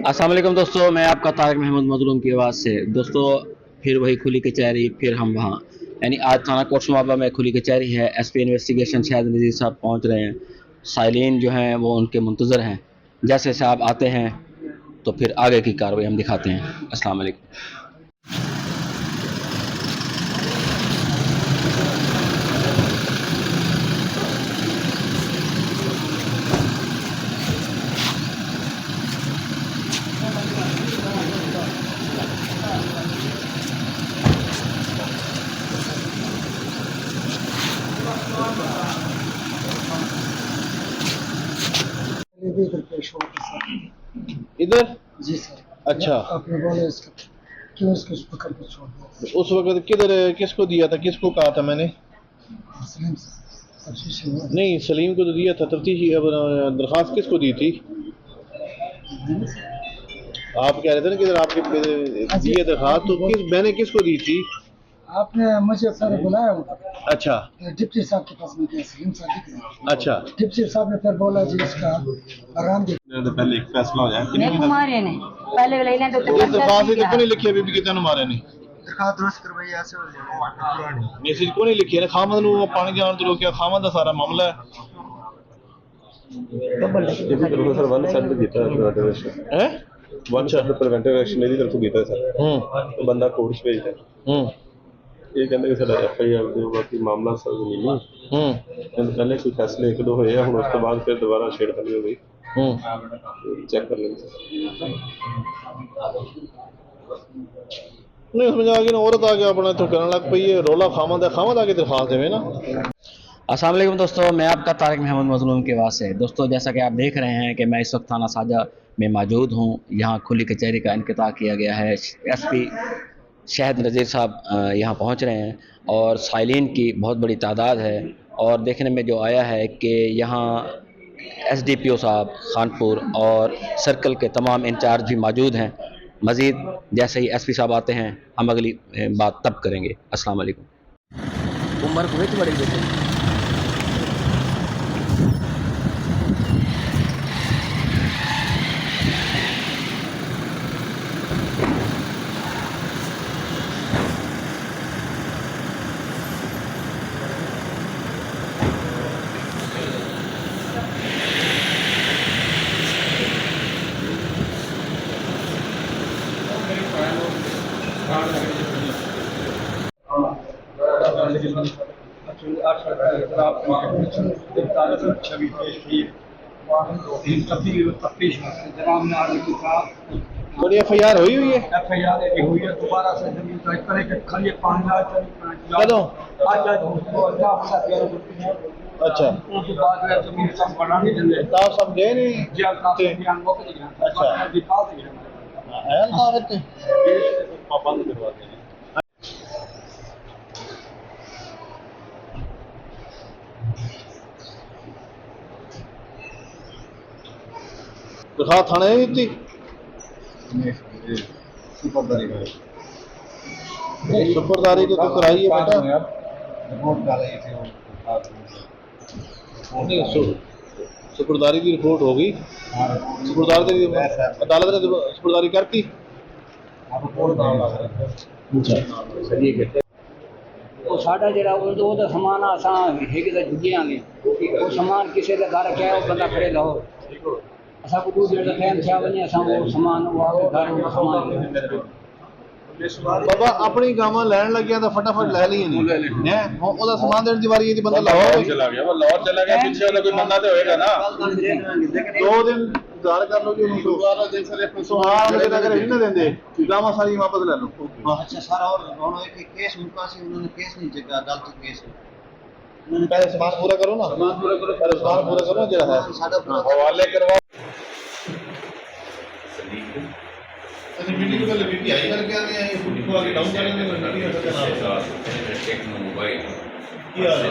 अस्सलाम वालेकुम दोस्तों, मैं आपका तारिक महमूद मजलूम की आवाज़ से। दोस्तों, फिर वही खुली कचहरी, फिर हम वहाँ, यानी आज थाना कोट शमाबा में खुली कचहरी है। एसपी इन्वेस्टिगेशन शाहिद नज़ीर साहब पहुँच रहे हैं। साइलिन जो हैं वो उनके मुंतज़र हैं। जैसे साहब आते हैं तो फिर आगे की कार्रवाई हम दिखाते हैं। अस्सलाम वालेकुम। इधर पेश हुआ था सर। इधर? जी सर। अच्छा, आपने बोला इसका क्यों इसको पकड़ के छोड़ दिया? उस वक्त किधर किसको दिया था, किसको कहा था मैंने? सलीम सर, तफ्तीश हुआ है। नहीं, सलीम को तो दिया था। तफ्तीशी दरख्वास्त किसको दी थी? आप कह रहे थे ना किधर आपके दिए दरख्वास्त, तो मैंने किसको दी थी? आपने मुझे सर बुलाया होगा। अच्छा डिप्टी साहब के पास में गया, सलीम साहब दिख रहे। अच्छा, डिप्टी साहब ने फिर बोला जी इसका आराम दे। तो पहले एक फैसला हो जाए। मारे ने पहले ले लें तो दरख्वास्त तो नहीं लिखी अभी भी, कितने मारे ने? दरखास्त दुरुस्त करवाई ऐसे हो जाएगा। मैसेज को नहीं लिखी है ना, खामद नु पानी जान तो रोकिया, खामद का सारा मामला है। ਇਹ ਵੀ ਕਰੋ ਸਰ 1 ਸਾਈਡ ਤੇ ਕੀਤਾ ਪ੍ਰੀਵੈਂਟਿਵ ਐਕਸ਼ਨ हैं? 1 ਸਾਈਡ ਤੇ ਪ੍ਰੀਵੈਂਟਿਵ ਐਕਸ਼ਨ ਇਹਦੀ ਤਰਫੋਂ ਕੀਤਾ ਸਰ ਉਹ ਬੰਦਾ ਕੋਰਟ 'ਚ ਭੇਜਦਾ ਇਹ ਕਹਿੰਦੇ ਕਿ ਸਾਡਾ ਐਫ ਆਈ ਆਰ ਦੇ ਬਾਕੀ ਮਾਮਲਾ ਸਰ ਜ਼ਮੀਨੀ ਇਹਨੂੰ ਪਹਿਲੇ ਕੋਈ ਫੈਸਲੇ ਇੱਕ ਦੋ ਹੋਏ ਆ, ਹੁਣ ਉਸ ਤੋਂ ਬਾਅਦ ਫਿਰ ਦੁਬਾਰਾ ਛੇੜਖਾਨੀ ਹੋ ਗਈ ਚੈੱਕ ਕਰ ਲੈਂਦੇ नहीं समझ आ गया ना, औरत आके अपना तो करने लग पई है रौला। खामद है, खामद आके दरख्वास्त देवे ना। अस्सलाम वालेकुम दोस्तों, मैं आपका तारिक महमूद मजलूम की आवाज़ से। दोस्तों, जैसा कि आप देख रहे हैं कि मैं इस वक्त थाना साजा में मौजूद हूँ। यहाँ खुली कचहरी का इनक़िता किया गया है। एसपी शाहिद नज़ीर साहब यहाँ पहुँच रहे हैं और साइलिन की बहुत बड़ी तादाद है। और देखने में जो आया है कि यहाँ एसडीपीओ साहब खानपुर और सर्कल के तमाम इंचार्ज भी मौजूद हैं। मज़ीद जैसे ही एसपी साहब आते हैं हम अगली बात तब करेंगे। अस्सलाम वालेकुम। उम्र को बड़ी बेटे बड़ी एफ आई आर हुई हुई है। दोबारा से जमीन खाली 5,000 कदों? अच्छा, उसके बाद जमीन सब बनाने देंगे। साहब सब गए नहीं? अच्छा, है साहब इतने बंद करवा देंगे। दरख्वास्त थाने नहीं दी? सुपरदारी तो कराई है बेटा। नहीं, सुपरदारी की रिपोर्ट हो गई। सुपरदारी अदालत ने सुपरदारी करती। वो साडा जेड़ा उनदा समान असां हिक ते जुगियांगे वो समान किसी के घर क्या वो बंदा खड़े लाहौर असां को 2 डेढ़ का टाइम थिया वने असां वो समान वो आके घर वो समान बाबा अपनी गावां लैन लग्या तो फटाफट लै ली नहीं है। ओदा समान देने दी वारी ये बंदा लाहौर चला गया। वो लाहौर चला गया, पीछे वाला कोई बंदा तो होएगा ना। 2 दिन इंतजार कर लो कि उनको सुहाग के अगर नहीं ना देंगे गावां सारी वापस ले लो। अच्छा सर, और एक केस मुका से उन्होंने केस नहीं जगह गलत केस पहले सामान पूरा करो ना, सामान पूरा करो, पहले सामान पूरा करो जेड़ा है साडा हवाले करवाओ। मीटिंग वाले मीटिंग आई करके आ गए हैं, छुट्टी को आगे डाउन करेंगे, नड़ी है सके ना एक मोबाइल किया है।